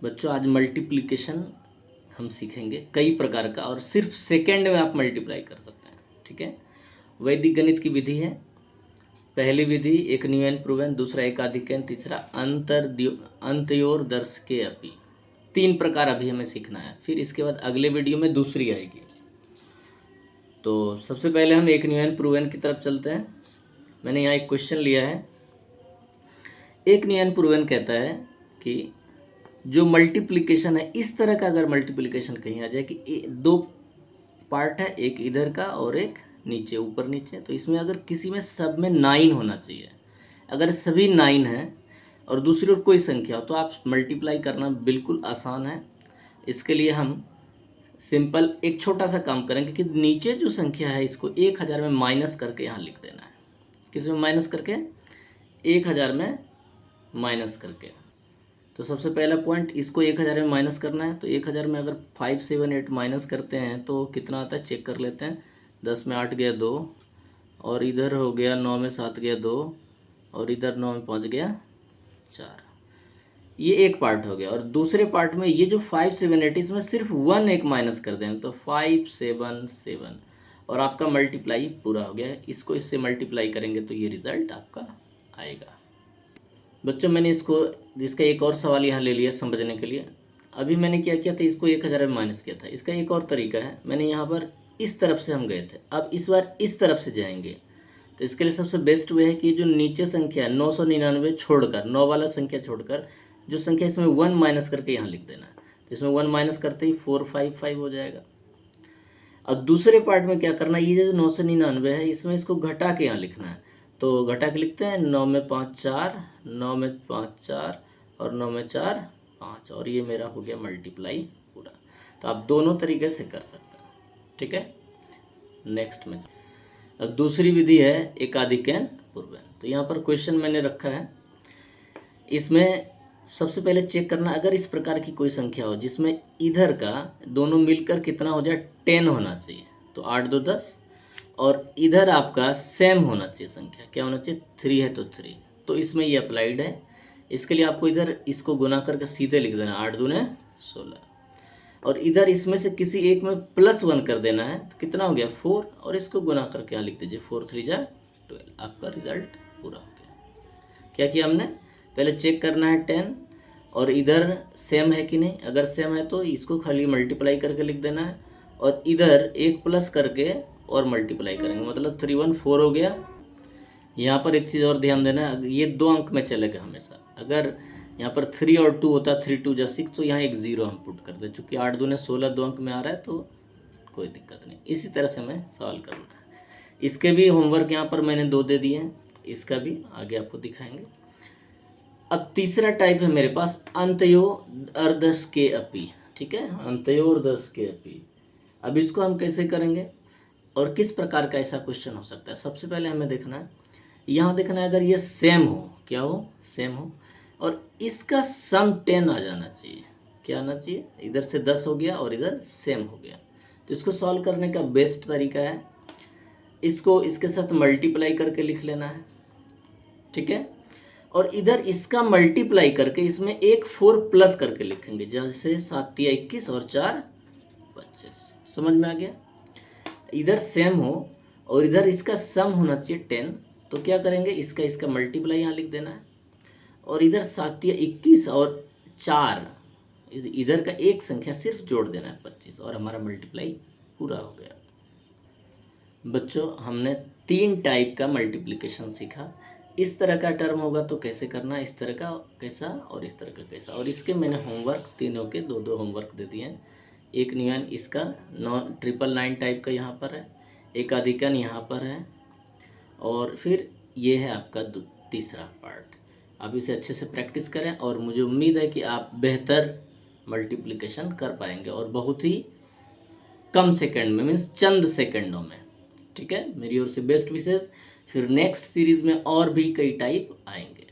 बच्चों आज मल्टीप्लिकेशन हम सीखेंगे कई प्रकार का, और सिर्फ सेकेंड में आप मल्टीप्लाई कर सकते हैं। ठीक है, वैदिक गणित की विधि है। पहली विधि एक न्यूएन प्रूवन, दूसरा एकाधिकन, तीसरा अंत्योदर्शके अपि। 3 प्रकार अभी हमें सीखना है, फिर इसके बाद अगले वीडियो में दूसरी आएगी। तो सबसे पहले हम एक न्यूएन प्रूवन की तरफ चलते हैं। मैंने यहाँ एक क्वेश्चन लिया है। एक न्यूएन प्रूवन कहता है कि जो मल्टीप्लिकेशन है, इस तरह का अगर मल्टीप्लिकेशन कहीं आ जाए कि 2 पार्ट है, एक इधर का और एक नीचे, ऊपर नीचे, तो इसमें अगर किसी में सब में 9 होना चाहिए। अगर सभी 9 हैं और दूसरी ओर कोई संख्या हो तो आप मल्टीप्लाई करना बिल्कुल आसान है। इसके लिए हम सिंपल एक छोटा सा काम करेंगे कि नीचे जो संख्या है इसको 1000 में माइनस करके यहाँ लिख देना है। किस में माइनस करके? 1000 में माइनस करके। तो सबसे पहला पॉइंट, इसको 1000 में माइनस करना है। तो 1000 में अगर 5, 7, 8 माइनस करते हैं तो कितना आता है, चेक कर लेते हैं। 10 में 8 गया 2, और इधर हो गया 9 में 7 गया 2, और इधर 9 में 5 गया 4। ये एक पार्ट हो गया। और दूसरे पार्ट में ये जो 5, 7, 8, इसमें सिर्फ 1 एक माइनस कर दें तो 5, 7, 7, और आपका मल्टीप्लाई पूरा हो गया। इसको इससे मल्टीप्लाई करेंगे तो ये रिजल्ट आपका आएगा। बच्चों मैंने इसका एक और सवाल यहाँ ले लिया समझने के लिए। अभी मैंने क्या किया था, इसको 1000 में माइनस किया था। इसका एक और तरीका है, मैंने यहाँ पर इस तरफ से हम गए थे, अब इस बार इस तरफ से जाएंगे। तो इसके लिए सबसे बेस्ट वे है कि जो नीचे संख्या 999 छोड़कर, 9 वाला संख्या छोड़कर जो संख्या इसमें 1 माइनस करके यहाँ लिख देना है। तो इसमें 1 माइनस करते ही 455 हो जाएगा। अब दूसरे पार्ट में क्या करना है, ये जो 999 है इसमें इसको घटा के यहाँ लिखना है। तो घटा के लिखते हैं, 9 में 5 4, 9 में 5 4, और 9 में 4 5, और ये मेरा हो गया मल्टीप्लाई पूरा। तो आप दोनों तरीके से कर सकते हैं। ठीक है, नेक्स्ट में अब दूसरी विधि है एकाधिकन पूर्वन। तो यहाँ पर क्वेश्चन मैंने रखा है। इसमें सबसे पहले चेक करना, अगर इस प्रकार की कोई संख्या हो जिसमें इधर का दोनों मिलकर कितना हो जाए, 10 होना चाहिए। तो 8 2 10, और इधर आपका सेम होना चाहिए संख्या। क्या होना चाहिए? 3 है तो 3। तो इसमें ये अप्लाइड है। इसके लिए आपको इधर इसको गुना करके सीधे लिख देना, 8 दूने 16, और इधर इसमें से किसी एक में +1 कर देना है। तो कितना हो गया? 4, और इसको गुना करके यहाँ लिख दीजिए, 4 3 जा 12। आपका रिजल्ट पूरा हो गया। क्या किया हमने? पहले चेक करना है 10 और इधर सेम है कि नहीं। अगर सेम है तो इसको खाली मल्टीप्लाई करके लिख देना है, और इधर एक प्लस करके और मल्टीप्लाई करेंगे, मतलब 3 1 4 हो गया। यहाँ पर एक चीज़ और ध्यान देना है, ये 2 अंक में चलेगा हमेशा। अगर यहाँ पर 3 और 2 होता, 3 2 जा 6, तो यहाँ एक 0 हम पुट कर दें। चूँकि 8 दूने 16 2 अंक में आ रहा है तो कोई दिक्कत नहीं। इसी तरह से हमें सवाल करना है। इसके भी होमवर्क यहाँ पर मैंने 2 दे दिए हैं, इसका भी आगे आपको दिखाएंगे। अब तीसरा टाइप है मेरे पास, अंत्योदर्शके अपि। ठीक है, अंत्योदर्शके अपि। अब इसको हम कैसे करेंगे और किस प्रकार का ऐसा क्वेश्चन हो सकता है? सबसे पहले हमें देखना है, यहाँ देखना है अगर ये सेम हो, क्या हो? सेम हो, और इसका सम 10 आ जाना चाहिए। क्या आना चाहिए? इधर से 10 हो गया और इधर सेम हो गया। तो इसको सॉल्व करने का बेस्ट तरीका है, इसको इसके साथ मल्टीप्लाई करके लिख लेना है। ठीक है, और इधर इसका मल्टीप्लाई करके इसमें एक 4 प्लस करके लिखेंगे, जैसे 7 3 21 और 4 25। समझ में आ गया? इधर सेम हो और इधर इसका सम होना चाहिए 10। तो क्या करेंगे, इसका मल्टीप्लाई यहाँ लिख देना है, और इधर 7 या 21 और 4, इधर का एक संख्या सिर्फ जोड़ देना है 25, और हमारा मल्टीप्लाई पूरा हो गया। बच्चों हमने 3 टाइप का मल्टीप्लिकेशन सीखा। इस तरह का टर्म होगा तो कैसे करना, इस तरह का कैसा और इस तरह का कैसा। और इसके मैंने होमवर्क तीनों के 2 होमवर्क दे दिए हैं। एक न्यूएन इसका 999 टाइप का यहाँ पर है, एक अधिकन यहाँ पर है, और फिर ये है आपका तीसरा पार्ट। आप इसे अच्छे से प्रैक्टिस करें, और मुझे उम्मीद है कि आप बेहतर मल्टीप्लिकेशन कर पाएंगे, और बहुत ही कम सेकंड में, मीन्स चंद सेकंडों में। ठीक है, मेरी ओर से बेस्ट विशेष। फिर नेक्स्ट सीरीज़ में और भी कई टाइप आएंगे।